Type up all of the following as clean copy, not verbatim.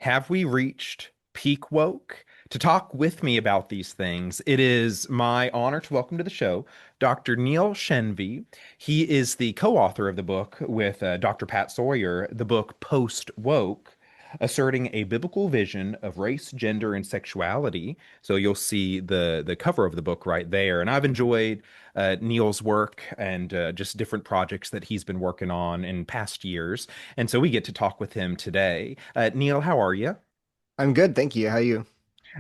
Have we reached peak woke? To talk with me about these things, it is my honor to welcome to the show Dr. Neil Shenvi. He is the co-author of the book with Dr. Pat Sawyer, the book Post Woke, asserting a biblical vision of race, gender, and sexuality. So you'll see the cover of the book right there. And I've enjoyed Neil's work and just different projects that he's been working on in past years. And so we get to talk with him today. Neil, how are you? I'm good, thank you. How are you?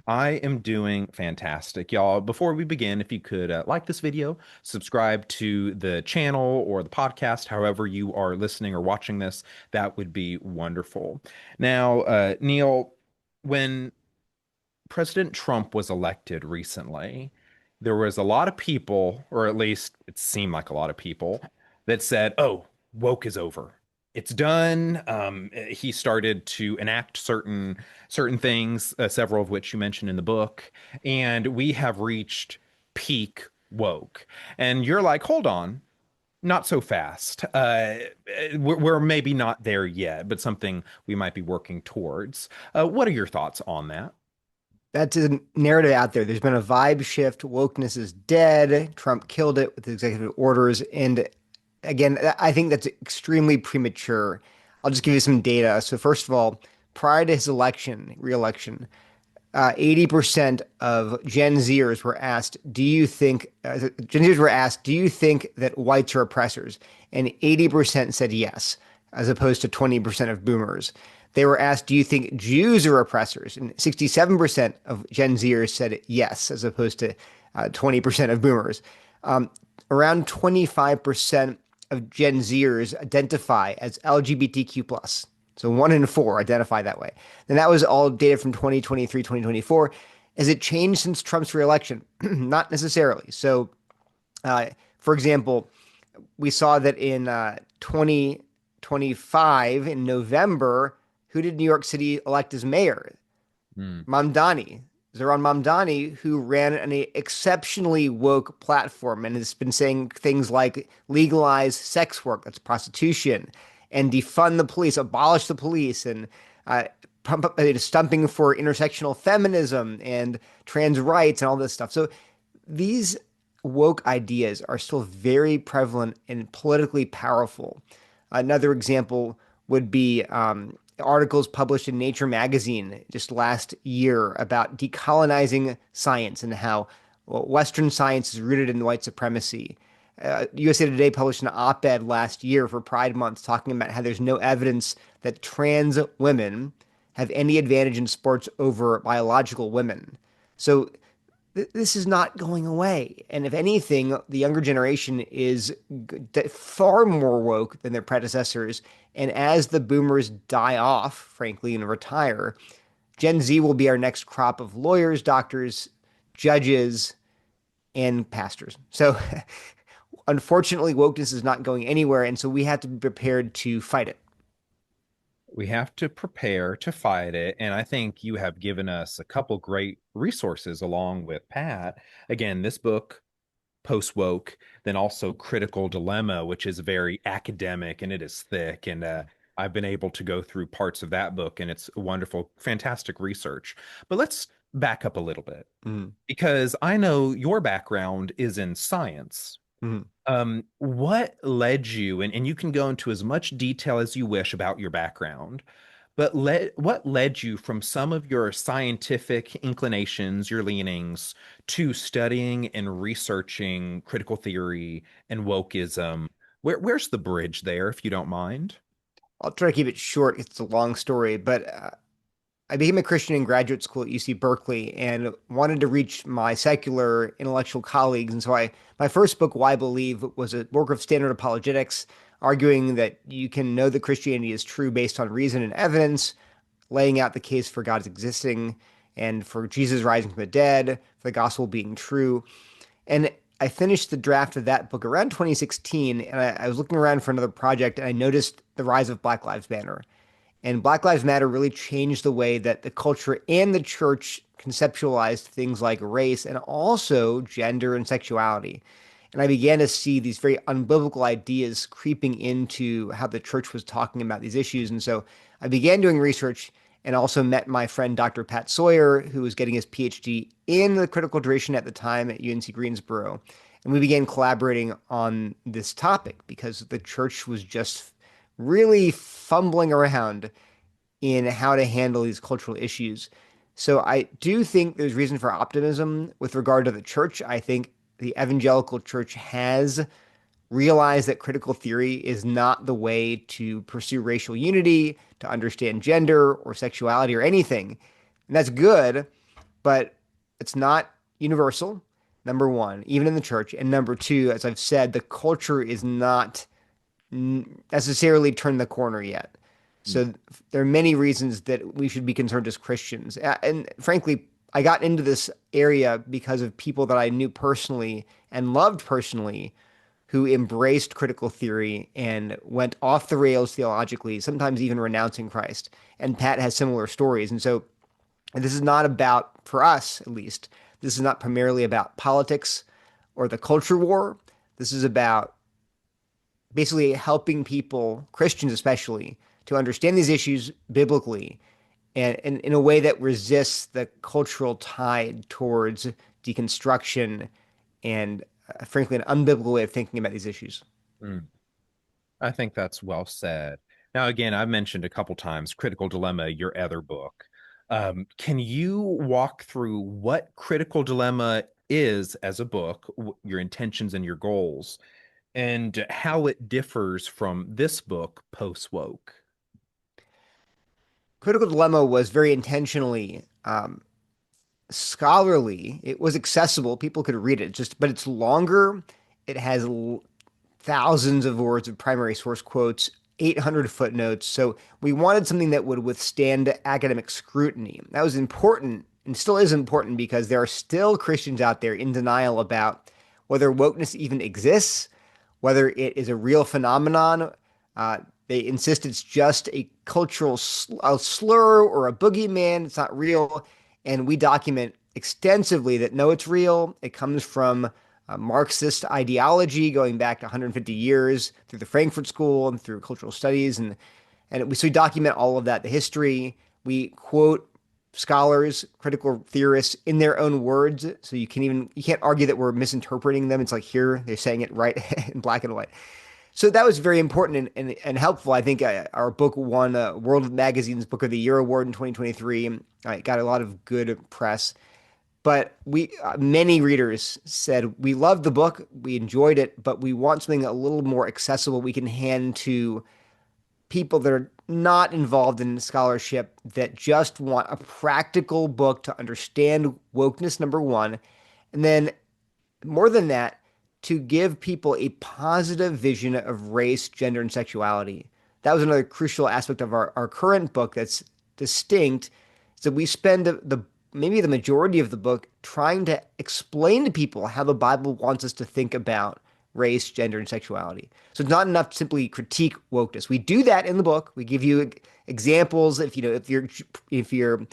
I am doing fantastic, y'all. Before we begin, if you could like this video, subscribe to the channel or the podcast, however you are listening or watching this, that would be wonderful. Now, Neil, when President Trump was elected recently, there was a lot of people, or at least it seemed like a lot of people, that said, "Oh, woke is over. It's done." He started to enact certain things, several of which you mentioned in the book, and we have reached peak woke. And you're like, "Hold on, not so fast. We're maybe not there yet, but something we might be working towards." What are your thoughts on that? That's a narrative out there. There's been a vibe shift. Wokeness is dead. Trump killed it with executive orders. And again, I think that's extremely premature. I'll just give you some data. So first of all, prior to his re-election, 80% of Gen Zers were asked, do you think that whites are oppressors? And 80% said yes, as opposed to 20% of boomers. They were asked, do you think Jews are oppressors? And 67% of Gen Zers said yes, as opposed to 20% of boomers. Around 25% of Gen Zers identify as LGBTQ+. So one in four identify that way. And that was all data from 2023, 2024. Has it changed since Trump's reelection? Not necessarily. So, for example, we saw that in 2025, in November, who did New York City elect as mayor? Hmm. Mamdani, Zohran Mamdani, who ran an exceptionally woke platform and has been saying things like legalize sex work, that's prostitution, and defund the police, abolish the police, and uh, pump up, stumping for intersectional feminism and trans rights and all this stuff. So these woke ideas are still very prevalent and politically powerful. Another example would be articles published in Nature magazine just last year about decolonizing science and how Western science is rooted in white supremacy. USA Today published an op-ed last year for Pride Month talking about how there's no evidence that trans women have any advantage in sports over biological women. So this is not going away. And if anything, the younger generation is far more woke than their predecessors. And as the boomers die off, frankly, and retire, Gen Z will be our next crop of lawyers, doctors, judges, and pastors. So unfortunately, wokeness is not going anywhere. And so we have to be prepared to fight it. We have to prepare to fight it. And I think you have given us a couple great resources along with Pat. Again, this book, Post Woke, then also Critical Dilemma, which is very academic and it is thick. And I've been able to go through parts of that book and it's wonderful, fantastic research. But let's back up a little bit Mhm. because I know your background is in science. Mhm. What led you, and you can go into as much detail as you wish about your background, but what led you from some of your scientific inclinations, your leanings, to studying and researching critical theory and wokeism? Where's the bridge there, if you don't mind? I'll try to keep it short. It's a long story, but I became a Christian in graduate school at UC Berkeley and wanted to reach my secular intellectual colleagues. And so my first book, Why Believe, was a work of standard apologetics, arguing that you can know that Christianity is true based on reason and evidence, laying out the case for God's existing and for Jesus rising from the dead, for the gospel being true. And I finished the draft of that book around 2016, and I was looking around for another project, and I noticed the rise of Black Lives Matter. And Black Lives Matter really changed the way that the culture and the church conceptualized things like race and also gender and sexuality. And I began to see these very unbiblical ideas creeping into how the church was talking about these issues. And so I began doing research and also met my friend Dr. Pat Sawyer, who was getting his PhD in the critical tradition at the time at UNC Greensboro. And we began collaborating on this topic because the church was just really fumbling around in how to handle these cultural issues. So I do think there's reason for optimism with regard to the church. I think the evangelical church has realized that critical theory is not the way to pursue racial unity, to understand gender or sexuality or anything. And that's good, but it's not universal, number one, even in the church. And number two, as I've said, the culture is not necessarily turned the corner yet. Mm. So there are many reasons that we should be concerned as Christians. And frankly, I got into this area because of people that I knew personally and loved personally who embraced critical theory and went off the rails theologically, sometimes even renouncing Christ. And Pat has similar stories. And so this is not about, for us at least, this is not primarily about politics or the culture war. This is about basically helping people, Christians especially, to understand these issues biblically and in a way that resists the cultural tide towards deconstruction and, frankly, an unbiblical way of thinking about these issues. Mm. I think that's well said. Now, again, I've mentioned a couple times Critical Dilemma, your other book. Can you walk through what Critical Dilemma is as a book, your intentions and your goals, and how it differs from this book, Post Woke? Critical Dilemma was very intentionally scholarly. It was accessible; people could read it. Just, but it's longer. It has thousands of words of primary source quotes, 800 footnotes. So we wanted something that would withstand academic scrutiny. That was important and still is important because there are still Christians out there in denial about whether wokeness even exists, whether it is a real phenomenon. They insist it's just a cultural slur or a boogeyman. It's not real. And we document extensively that no, it's real. It comes from Marxist ideology going back to 150 years through the Frankfurt School and through cultural studies. So we document all of that, the history. We quote scholars, critical theorists in their own words. So you can't argue that we're misinterpreting them. It's like here, they're saying it right in black and white. So that was very important and helpful. I think our book won World Magazine's Book of the Year award in 2023. It got a lot of good press. But many readers said, we loved the book, we enjoyed it, but we want something a little more accessible we can hand to people that are not involved in scholarship that just want a practical book to understand wokeness, number one. And then more than that, to give people a positive vision of race, gender, and sexuality. That was another crucial aspect of our current book that's distinct. So we spend maybe the majority of the book trying to explain to people how the Bible wants us to think about race, gender, and sexuality. So it's not enough to simply critique wokeness. We do that in the book. We give you examples. If your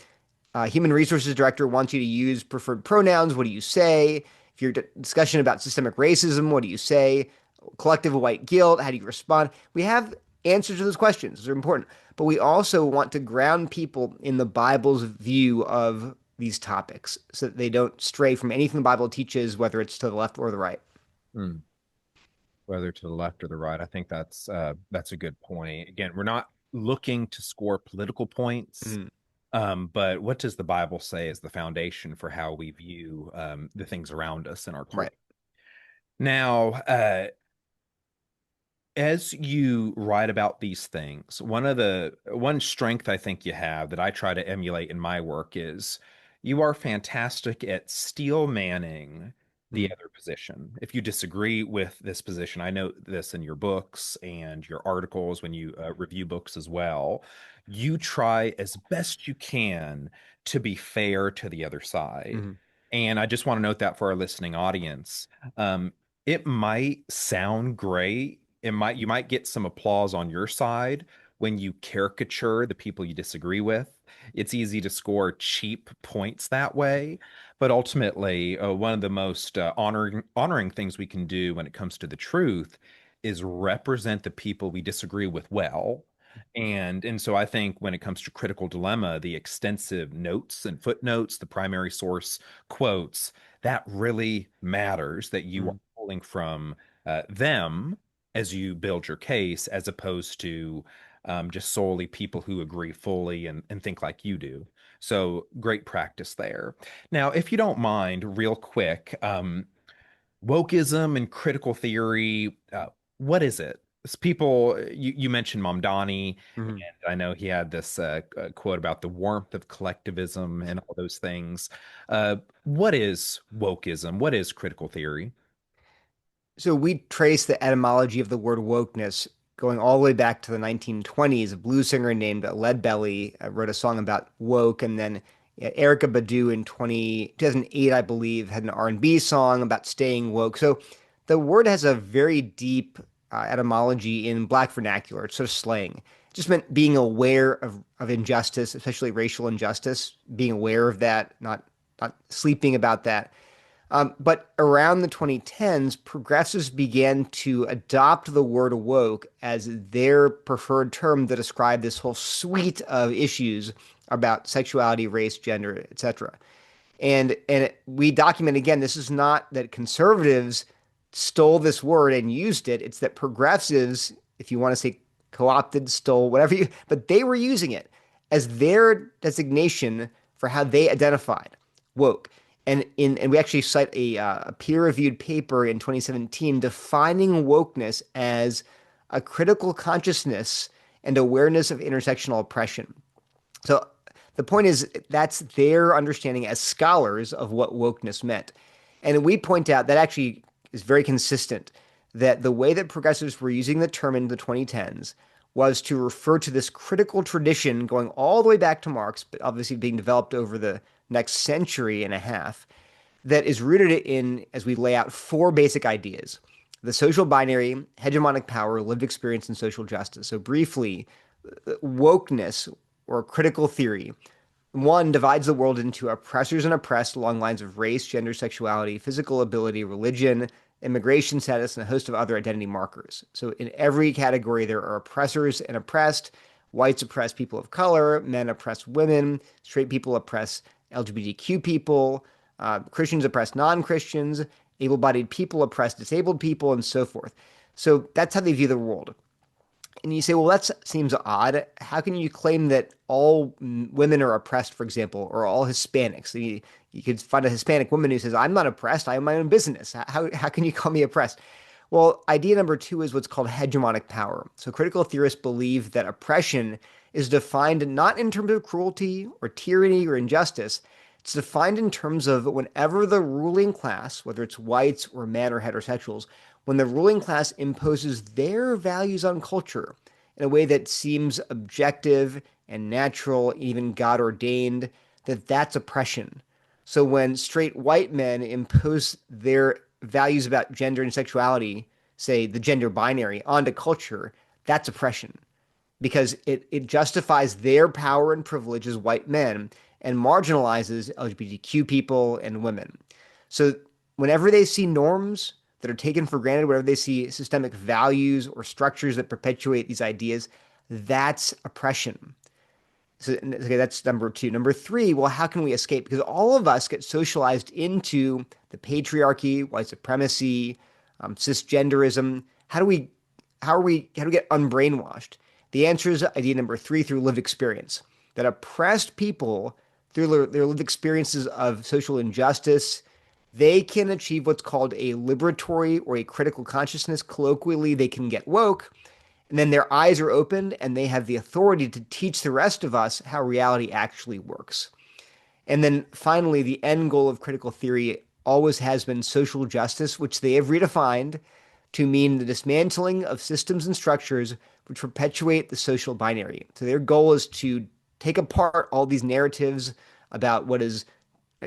human resources director wants you to use preferred pronouns, what do you say? If you're discussion about systemic racism, what do you say? Collective white guilt, how do you respond? We have answers to those questions. Those are important. But we also want to ground people in the Bible's view of these topics so that they don't stray from anything the Bible teaches, whether it's to the left or the right. Hmm. Whether to the left or the right, I think that's a good point. Again, we're not looking to score political points. Mhm. But what does the Bible say is the foundation for how we view the things around us in our Right. culture? Now, as you write about these things, one strength I think you have that I try to emulate in my work is you are fantastic at steel manning the Mhm. other position. If you disagree with this position, I know this in your books and your articles when you review books as well, you try as best you can to be fair to the other side. Mhm. And I just want to note that for our listening audience. Um, it might sound great. You might get some applause on your side when you caricature the people you disagree with. It's easy to score cheap points that way, but ultimately, one of the most honoring things we can do when it comes to the truth is represent the people we disagree with well. And so I think when it comes to critical dilemma, the extensive notes and footnotes, the primary source quotes, that really matters that you are Mm. pulling from them as you build your case, as opposed to just solely people who agree fully and think like you do. So great practice there. Now, if you don't mind, real quick, wokeism and critical theory, what is it? People, you mentioned Mamdani, Mhm. and I know he had this quote about the warmth of collectivism and all those things. What is wokeism? What is critical theory? So we trace the etymology of the word wokeness going all the way back to the 1920s. A blues singer named Leadbelly wrote a song about woke, and then Erica Badu in 2008, I believe, had an R&B song about staying woke. So the word has a very deep etymology in Black vernacular. It's sort of slang. It just meant being aware of injustice, especially racial injustice, being aware of that, not sleeping about that. But around the 2010s, progressives began to adopt the word woke as their preferred term to describe this whole suite of issues about sexuality, race, gender, etc. We document again, this is not that conservatives stole this word and used it. It's that progressives, if you want to say co-opted, stole, whatever you, but they were using it as their designation for how they identified woke. And we actually cite a peer-reviewed paper in 2017 defining wokeness as a critical consciousness and awareness of intersectional oppression. So the point is, that's their understanding as scholars of what wokeness meant. And we point out that actually is very consistent that the way that progressives were using the term in the 2010s was to refer to this critical tradition going all the way back to Marx, but obviously being developed over the next century and a half, that is rooted in, as we lay out, four basic ideas: the social binary, hegemonic power, lived experience, and social justice. So, briefly, wokeness or critical theory one divides the world into oppressors and oppressed along lines of race, gender, sexuality, physical ability, religion, immigration status, and a host of other identity markers. So, in every category, there are oppressors and oppressed. Whites oppress people of color, men oppress women, straight people oppress LGBTQ people, Christians oppress non Christians, able bodied people oppress disabled people, and so forth. So, that's how they view the world. And you say, well, that seems odd. How can you claim that all women are oppressed, for example, or all Hispanics? You could find a Hispanic woman who says, I'm not oppressed. I have my own business. How can you call me oppressed? Well, idea number two is what's called hegemonic power. So critical theorists believe that oppression is defined not in terms of cruelty or tyranny or injustice. It's defined in terms of whenever the ruling class, whether it's whites or men or heterosexuals, when the ruling class imposes their values on culture in a way that seems objective and natural, even God ordained, that's oppression. So when straight white men impose their values about gender and sexuality, say the gender binary, onto culture, that's oppression because it justifies their power and privilege as white men and marginalizes LGBTQ people and women. So whenever they see norms that are taken for granted, whenever they see systemic values or structures that perpetuate these ideas, that's oppression. So okay, that's number two. Number three, well, how can we escape? Because all of us get socialized into the patriarchy, white supremacy, cisgenderism. How do we get unbrainwashed? The answer is idea number three through lived experience. That oppressed people, through their lived experiences of social injustice, they can achieve what's called a liberatory or a critical consciousness. Colloquially, they can get woke, and then their eyes are opened and they have the authority to teach the rest of us how reality actually works. And then finally, the end goal of critical theory always has been social justice, which they have redefined to mean the dismantling of systems and structures which perpetuate the social binary. So their goal is to take apart all these narratives about what is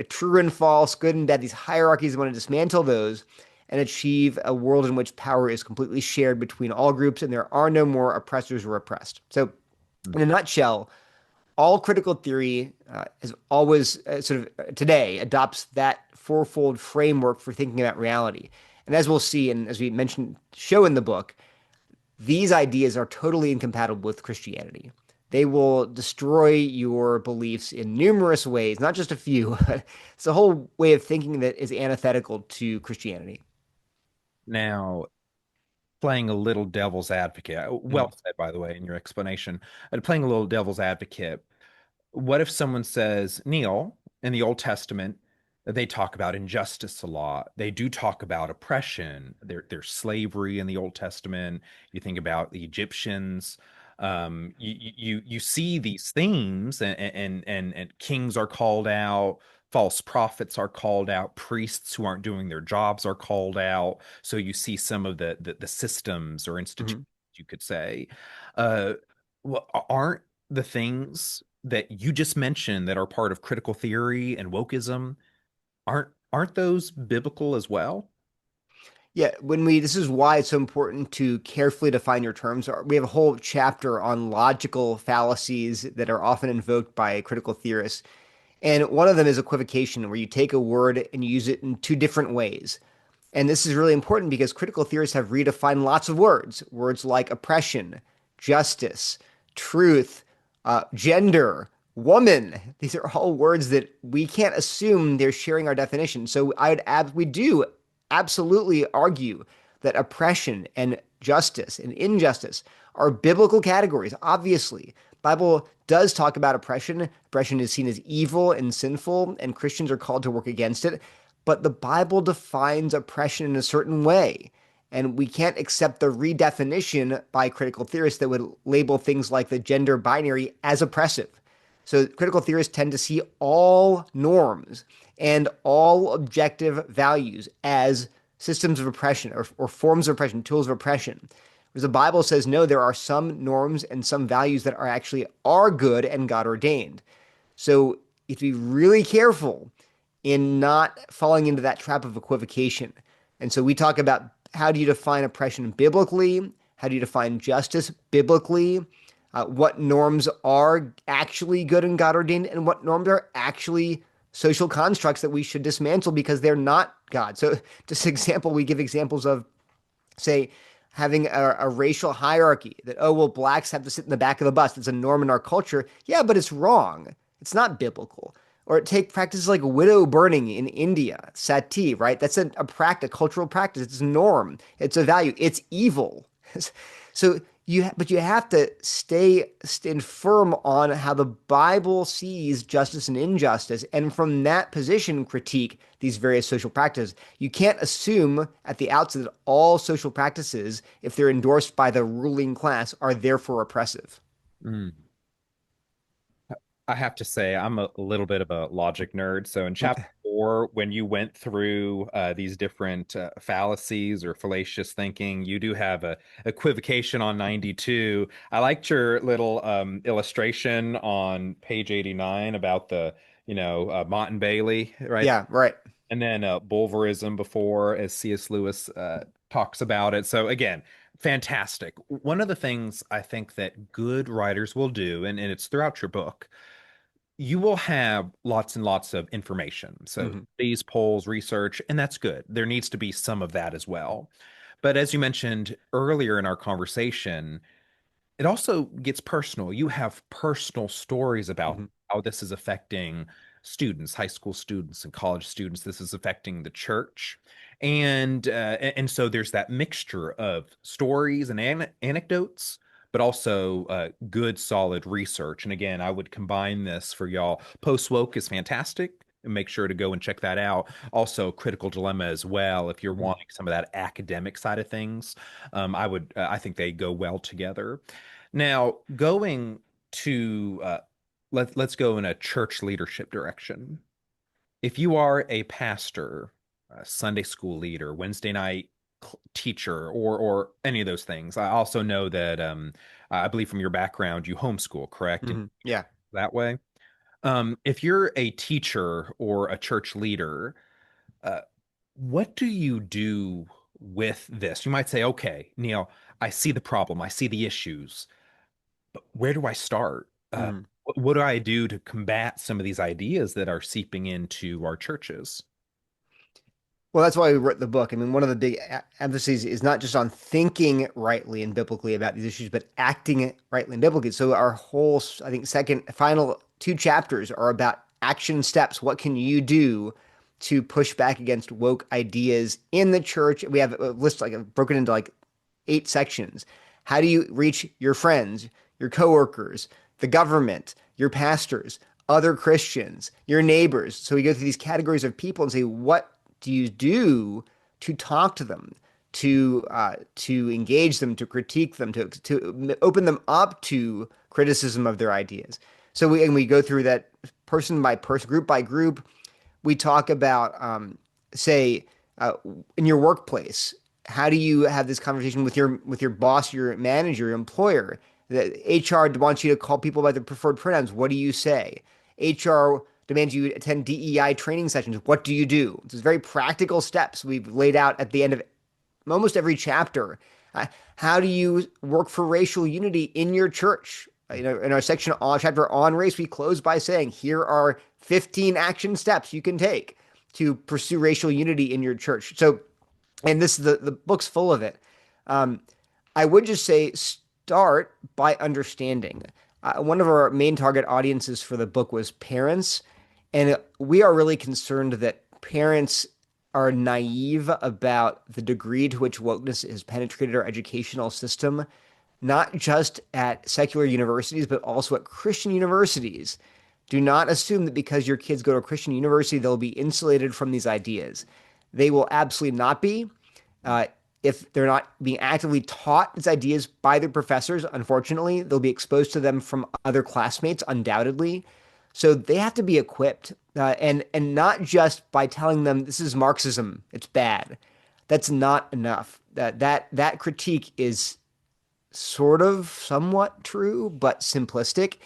true and false, good and bad, these hierarchies. They want to dismantle those and achieve a world in which power is completely shared between all groups and there are no more oppressors or oppressed. So, in a nutshell, all critical theory has always sort of today adopts that fourfold framework for thinking about reality. And as we'll see, and as we mentioned, show in the book, These ideas are totally incompatible with Christianity. They will destroy your beliefs in numerous ways, not just a few, but it's a whole way of thinking that is antithetical to Christianity. Now, playing a little devil's advocate, well Mhm. said, by the way, in your explanation, playing a little devil's advocate, what if someone says, Neil, in the Old Testament, they talk about injustice a lot. They do talk about oppression. There's slavery in the Old Testament. You think about the Egyptians. You see these themes, and kings are called out, false prophets are called out, priests who aren't doing their jobs are called out. So you see some of the systems or institutions, Mhm. you could say. Uh, well, aren't the things that you just mentioned that are part of critical theory and wokeism, aren't those biblical as well? Yeah, this is why it's so important to carefully define your terms. We have a whole chapter on logical fallacies that are often invoked by critical theorists. And one of them is equivocation, where you take a word and you use it in two different ways. And this is really important because critical theorists have redefined lots of words, words like oppression, justice, truth, gender, woman. These are all words that we can't assume they're sharing our definition. So we do absolutely argue that oppression and justice and injustice are biblical categories. Obviously, Bible does talk about oppression. Oppression is seen as evil and sinful, and Christians are called to work against it. But the Bible defines oppression in a certain way. And we can't accept the redefinition by critical theorists that would label things like the gender binary as oppressive. So critical theorists tend to see all norms and all objective values as systems of oppression or forms of oppression, tools of oppression. Whereas the Bible says, no, there are some norms and some values that are good and God ordained. So you have to be really careful in not falling into that trap of equivocation. And so we talk about how do you define oppression biblically? How do you define justice biblically? What norms are actually good and God ordained, and what norms are actually social constructs that we should dismantle because they're not God. So, just example, we give examples of, say, having a racial hierarchy that, oh, well, blacks have to sit in the back of the bus. It's a norm in our culture. Yeah, but it's wrong. It's not biblical. Or take practices like widow burning in India, sati, right? That's a practice, cultural practice. It's a norm. It's a value. It's evil. So but you have to stand firm on how the Bible sees justice and injustice, and from that position, critique these various social practices. You can't assume at the outset that all social practices, if they're endorsed by the ruling class, are therefore oppressive. Mm. I have to say, I'm a little bit of a logic nerd. So in chapter 4, when you went through these different fallacies or fallacious thinking, you do have a equivocation on 92. I liked your little illustration on page 89 about the, Mott and Bailey, right? Yeah, right. And then Bulverism before, as C.S. Lewis talks about it. So again, fantastic. One of the things I think that good writers will do, and it's throughout your book, you will have lots and lots of information. So Hmm. these polls, research, and that's good. There needs to be some of that as well. But as you mentioned earlier in our conversation, it also gets personal. You have personal stories about Hmm. how this is affecting students, high school students and college students. This is affecting the church. And so there's that mixture of stories and anecdotes, but also good, solid research. And again, I would combine this for y'all. Post woke is fantastic. And make sure to go and check that out. Also, Critical Dilemma as well. If you're Hmm. wanting some of that academic side of things, I think they go well together. Now, going to let's go in a church leadership direction. If you are a pastor, a Sunday school leader, Wednesday night teacher, or any of those things, I also know that I believe from your background you homeschool, correct? And Yeah. that way. If you're a teacher or a church leader, uh, what do you do with this? You might say, okay, Neil, I see the problem, I see the issues, but where do I start? Hmm. What do I do to combat some of these ideas that are seeping into our churches? Well, that's why we wrote the book. I mean, one of the big emphases is not just on thinking rightly and biblically about these issues, but acting rightly and biblically. So our whole, I think, second, final two chapters are about action steps. What can you do to push back against woke ideas in the church? We have a list like broken into like 8 sections. How do you reach your friends, your coworkers, the government, your pastors, other Christians, your neighbors? So we go through these categories of people and say, what do you do to talk to them, to engage them, to critique them, to open them up to criticism of their ideas? So we go through that person by person, group by group. We talk about say uh, in your workplace, how do you have this conversation with your boss, your manager, your employer? The HR wants you to call people by their preferred pronouns. What do you say? HR demands you attend DEI training sessions. What do you do? It's very practical steps we've laid out at the end of almost every chapter. How do you work for racial unity in your church? You know, in our section on chapter on race, we close by saying, here are 15 action steps you can take to pursue racial unity in your church. So, and this the book's full of it. Um, I would just say start by understanding. One of our main target audiences for the book was parents, and we are really concerned that parents are naive about the degree to which wokeness has penetrated our educational system, not just at secular universities, but also at Christian universities. Do not assume that because your kids go to a Christian university, they'll be insulated from these ideas. They will absolutely not be. Uh, if they're not being actively taught these ideas by their professors, unfortunately, they'll be exposed to them from other classmates, undoubtedly. So they have to be equipped, and not just by telling them this is Marxism, it's bad. That's not enough. That critique is sort of somewhat true, but simplistic.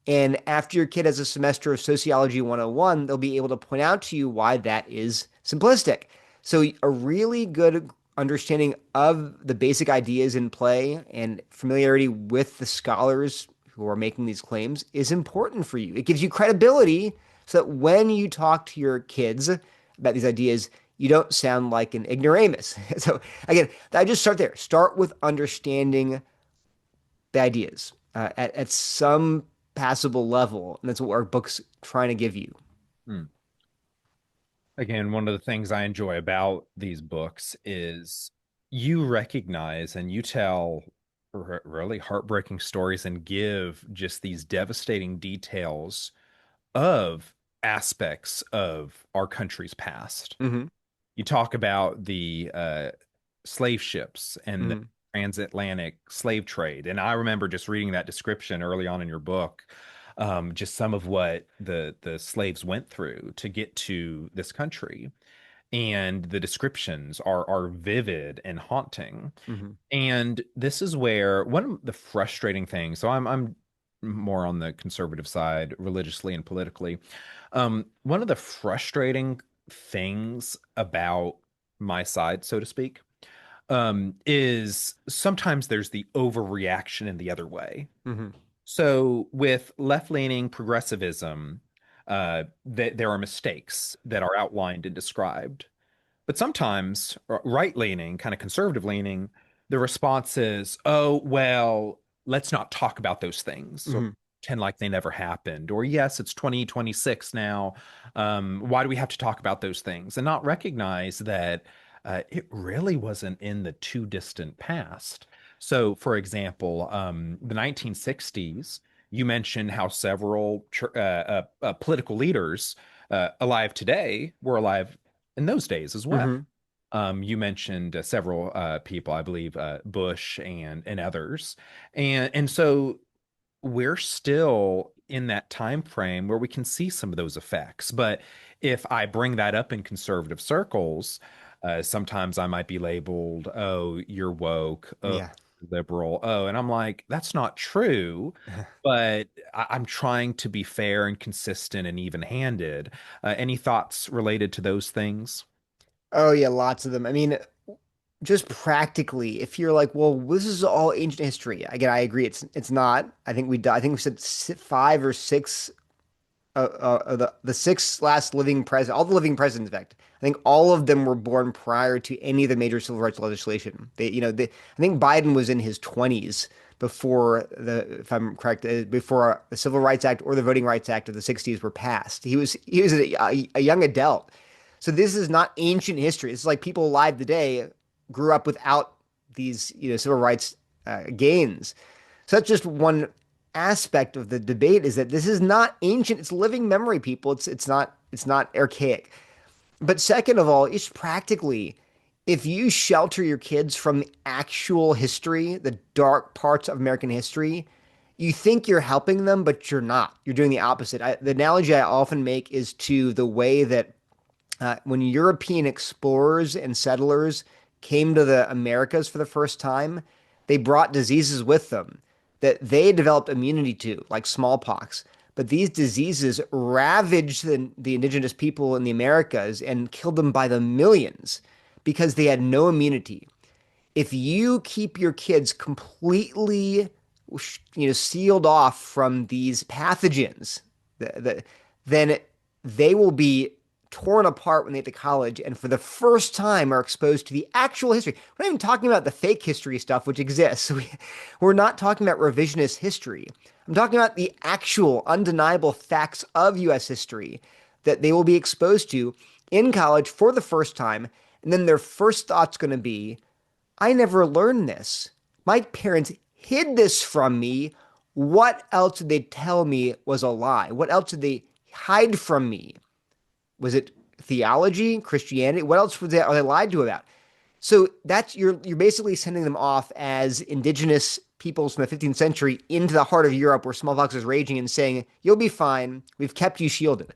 And after your kid has a semester of Sociology 101, they'll be able to point out to you why that is simplistic. So, a really good understanding of the basic ideas in play and familiarity with the scholars who are making these claims is important for you. It gives you credibility so that when you talk to your kids about these ideas, you don't sound like an ignoramus. So, again, I just start there. Start with understanding the ideas at some passable level. And that's what our book's trying to give you. Hmm. Again, one of the things I enjoy about these books is you recognize and you tell really heartbreaking stories and give just these devastating details of aspects of our country's past. Hmm. You talk about the slave ships and the Hmm. transatlantic slave trade. And I remember just reading that description early on in your book, just some of what the slaves went through to get to this country. And the descriptions are vivid and haunting. Hmm. And this is where one of the frustrating things, so I'm more on the conservative side religiously and politically. One of the frustrating things about my side, so to speak, is sometimes there's the overreaction in the other way. Hmm. So with left-leaning progressivism, there are mistakes that are outlined and described. But sometimes right-leaning, kind of conservative leaning, the response is, oh, well, let's not talk about those things or Hmm. pretend like they never happened. Or yes, it's 2026 now. Why do we have to talk about those things? And not recognize that it really wasn't in the too distant past. So, for example, the 1960s, you mentioned how several political leaders alive today were alive in those days as well. Hmm. You mentioned several people, I believe Bush and others, and so we're still in that time frame where we can see some of those effects. But if I bring that up in conservative circles, sometimes I might be labeled, "Oh, you're woke," "Oh, Yeah. liberal," "Oh," and I'm like, that's not true. But I'm trying to be fair and consistent and even-handed. Any thoughts related to those things? Oh, yeah, lots of them. I mean, just practically, if you're like, well, this is all ancient history. Again, I agree. It's not. I think we said 5 or 6 the six last living presidents, all the living presidents, in fact, I think all of them were born prior to any of the major civil rights legislation. I think Biden was in his 20s before if I'm correct, before the Civil Rights Act or the Voting Rights Act of the 60s were passed. He was a young adult. So this is not ancient history. It's like people alive today grew up without these, civil rights gains. So that's just one aspect of the debate is that this is not ancient. It's living memory, people. It's not archaic. But second of all, it's practically if you shelter your kids from the actual history, the dark parts of American history, you think you're helping them, but you're not. You're doing the opposite. The analogy I often make is to the way that when European explorers and settlers came to the Americas for the first time, they brought diseases with them that they developed immunity to, like smallpox. But these diseases ravaged the indigenous people in the Americas and killed them by the millions because they had no immunity. If you keep your kids completely, sealed off from these pathogens, then they will be torn apart when they get to college and for the first time are exposed to the actual history. We're not even talking about the fake history stuff, which exists. We're not talking about revisionist history. I'm talking about the actual undeniable facts of US history that they will be exposed to in college for the first time. And then their first thought's going to be, I never learned this. My parents hid this from me. What else did they tell me was a lie? What else did they hide from me? Was it theology, Christianity? What else are they lied to about? So that's you're basically sending them off as indigenous peoples from the 15th century into the heart of Europe where smallpox is raging and saying, you'll be fine. We've kept you shielded.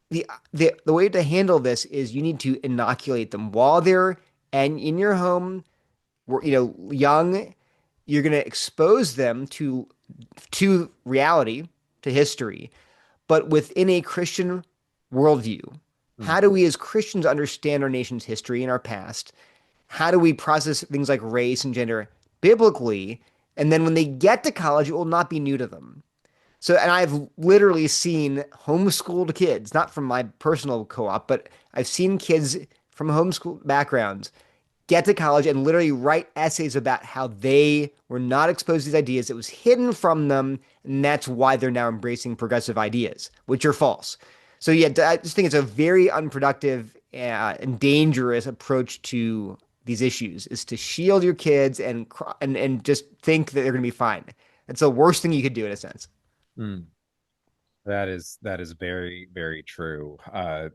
The way to handle this is you need to inoculate them while they're and in your home, young. You're going to expose them to reality, to history, but within a Christian worldview. Mm. How do we as Christians understand our nation's history and our past? How do we process things like race and gender biblically? And then when they get to college, it will not be new to them. So, and I've literally seen homeschooled kids, not from my personal co-op, but I've seen kids from homeschool backgrounds get to college and literally write essays about how they were not exposed to these ideas. It was hidden from them, and that's why they're now embracing progressive ideas, which are false. So yeah, I just think it's a very unproductive and dangerous approach to these issues is to shield your kids and just think that they're going to be fine. It's the worst thing you could do in a sense. Mm. That is very, very true.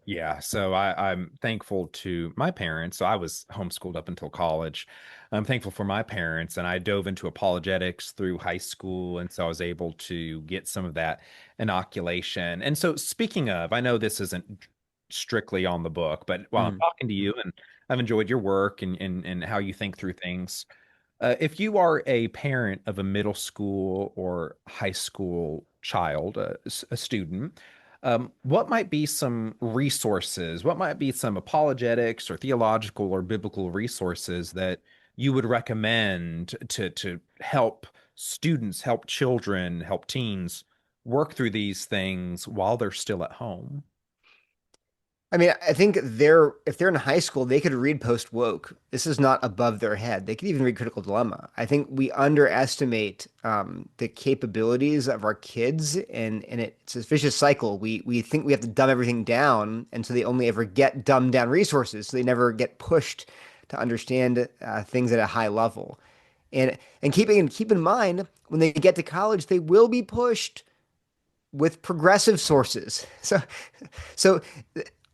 Yeah. So I'm thankful to my parents. So I was homeschooled up until college. I'm thankful for my parents, and I dove into apologetics through high school, and so I was able to get some of that inoculation. And so, speaking of, I know this isn't strictly on the book, but while I'm Mhm. talking to you, and I've enjoyed your work and how you think through things. If you are a parent of a middle school or high school child, a student, what might be some resources? What might be some apologetics or theological or biblical resources that you would recommend to help students, help children, help teens work through these things while they're still at home? I mean, I think if they're in high school, they could read post woke. This is not above their head. They could even read Critical Dilemma. I think we underestimate the capabilities of our kids, and it's a vicious cycle. We think we have to dumb everything down, and so they only ever get dumbed down resources. So they never get pushed to understand things at a high level. And keep in mind when they get to college, they will be pushed with progressive sources. So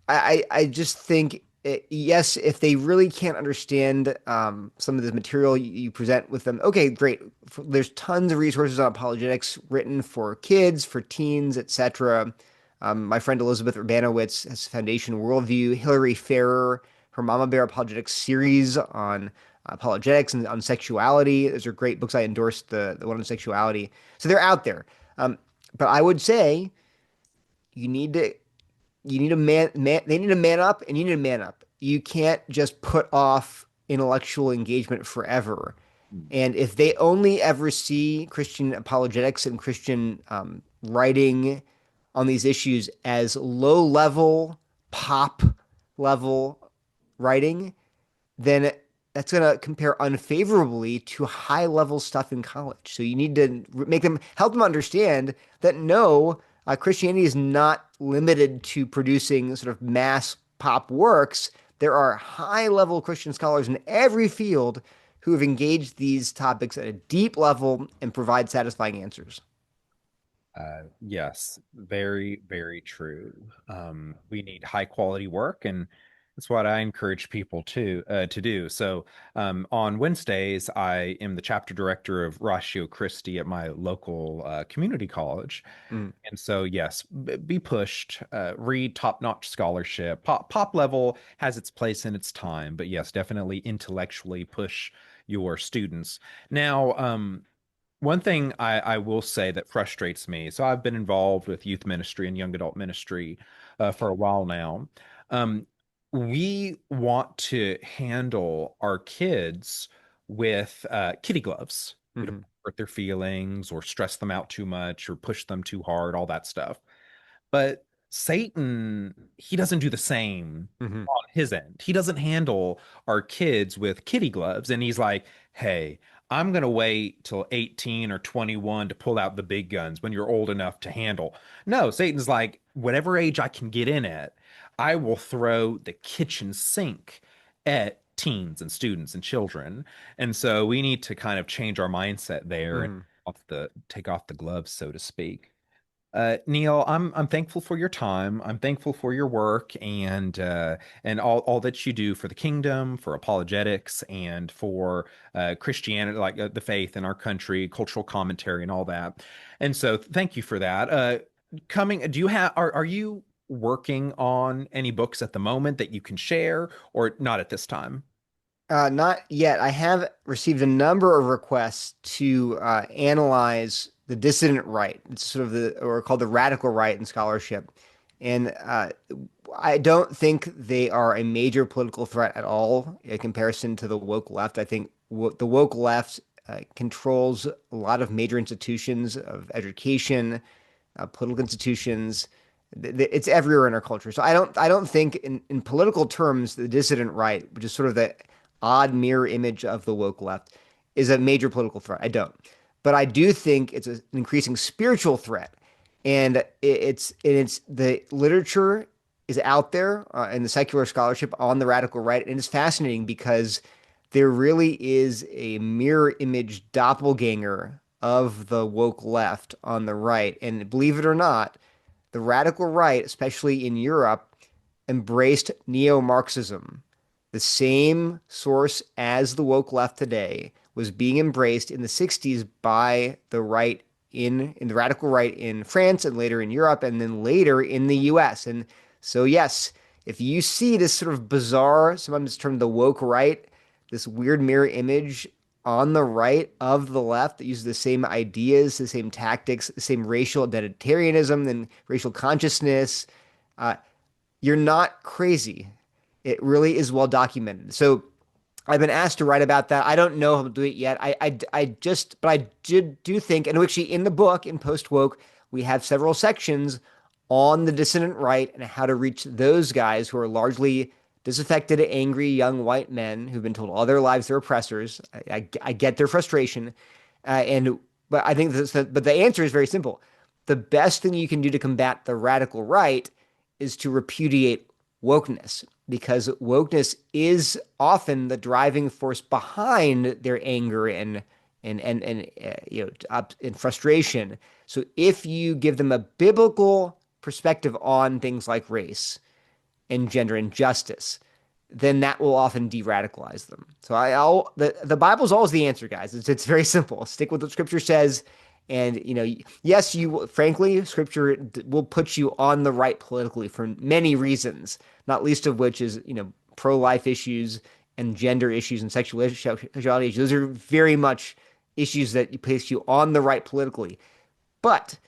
I just think yes, if they really can't understand some of the material you present with them, okay, great. There's tons of resources on apologetics written for kids, for teens, etc. My friend Elizabeth Urbanowitz has Foundation Worldview. Hillary Ferrer, her Mama Bear Apologetics series on apologetics and on sexuality. Those are great books. I endorsed the one on sexuality. So they're out there. But I would say you need to they need to man up and you need to man up. You can't just put off intellectual engagement forever. And if they only ever see Christian apologetics and Christian writing on these issues as low level, pop level writing, then that's going to compare unfavorably to high level stuff in college. So you need to make them help them understand that no, Christianity is not limited to producing sort of mass pop works. There are high level Christian scholars in every field who have engaged these topics at a deep level and provide satisfying answers. Yes, very, very true. We need high quality work, and that's what I encourage people to do. So on Wednesdays, I am the chapter director of Ratio Christi at my local community college. Mm, And so, yes, be pushed, read top-notch scholarship. Pop level has its place in its time, but yes, definitely intellectually push your students. Now, one thing I will say that frustrates me, so I've been involved with youth ministry and young adult ministry for a while now. Um, we want to handle our kids with kitty gloves. We don't mhm, hurt their feelings or stress them out too much or push them too hard, all that stuff. But Satan, he doesn't do the same mhm, on his end. He doesn't handle our kids with kitty gloves. And he's like, hey, I'm going to wait till 18 or 21 to pull out the big guns when you're old enough to handle. No, Satan's like, whatever age I can get in at, I will throw the kitchen sink at teens and students and children. And so we need to kind of change our mindset there and mhm. take off the gloves, so to speak. Neil, I'm thankful for your time. I'm thankful for your work and all that you do for the kingdom, for apologetics, and for Christianity, like the faith in our country, cultural commentary, and all that. And so, thank you for that. Do you have are you working on any books at the moment that you can share, or not at this time? Not yet. I have received a number of requests to analyze the dissident right. It's sort of the, or called the radical right in scholarship. And I don't think they are a major political threat at all in comparison to the woke left. I think the woke left controls a lot of major institutions of education, political institutions. It's everywhere in our culture. So I don't think in political terms, the dissident right, which is sort of the odd mirror image of the woke left, is a major political threat. I don't. But I do think it's an increasing spiritual threat. And it's the literature is out there and the secular scholarship on the radical right. And it's fascinating because there really is a mirror image doppelganger of the woke left on the right. And believe it or not, the radical right, especially in Europe, embraced neo Marxism. The same source as the woke left today was being embraced in the 60s by the right in the radical right in France and later in Europe and then later in the US. And so yes, if you see this sort of bizarre, sometimes termed the woke right, this weird mirror image on the right of the left that uses the same ideas, the same tactics, the same racial identitarianism and racial consciousness, uh, you're not crazy. It really is well documented. So I've been asked to write about that. I don't know how to do it yet. I just, but I did do think, and actually in the book, in Post Woke, we have several sections on the dissident right and how to reach those guys who are largely disaffected, angry young white men who've been told all their lives they're oppressors. I get their frustration. But I think but the answer is very simple. The best thing you can do to combat the radical right is to repudiate wokeness because wokeness is often the driving force behind their anger and frustration. So if you give them a biblical perspective on things like race and gender and justice, then that will often de-radicalize them. So the Bible's always the answer, guys. It's very simple. Stick with what Scripture says, and yes, frankly, Scripture will put you on the right politically for many reasons, not least of which is pro-life issues and gender issues and sexuality issues. Those are very much issues that place you on the right politically. But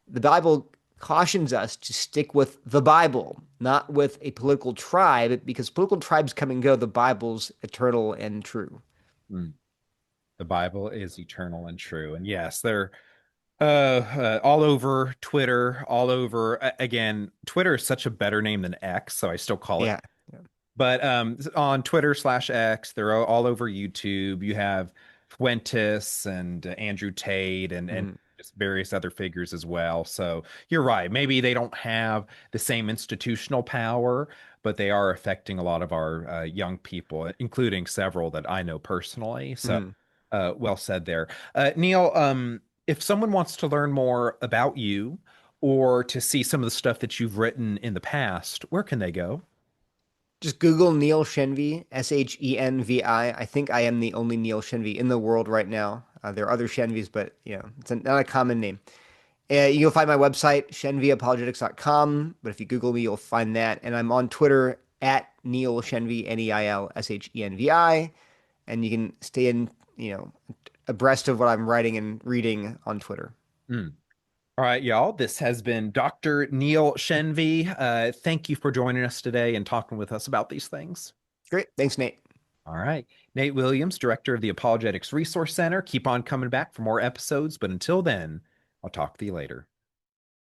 the Bible cautions us to stick with the Bible, not with a political tribe, because political tribes come and go. The Bible's eternal and true. Mm. The Bible is eternal and true. And yes, there. All over Twitter, all over. Again, Twitter is such a better name than X, so I still call it. Yeah. Yeah. But on Twitter/X, they're all over YouTube. You have Fuentes and Andrew Tate and Mhm. just various other figures as well. So you're right. Maybe they don't have the same institutional power, but they are affecting a lot of our young people, including several that I know personally. So Mhm. well said there. Neil, if someone wants to learn more about you or to see some of the stuff that you've written in the past, where can they go? Just Google Neil Shenvi, Shenvi. I think I am the only Neil Shenvi in the world right now. There are other Shenvis, but it's not a common name. You'll find my website, shenviapologetics.com. But if you Google me, you'll find that. And I'm on Twitter at Neil Shenvi, Neilshenvi. And you can stay abreast of what I'm writing and reading on Twitter. Hmm. All right, y'all. This has been Dr. Neil Shenvi. Thank you for joining us today and talking with us about these things. Great. Thanks, Nate. All right. Nate Williams, director of the Apologetics Resource Center. Keep on coming back for more episodes, but until then, I'll talk to you later.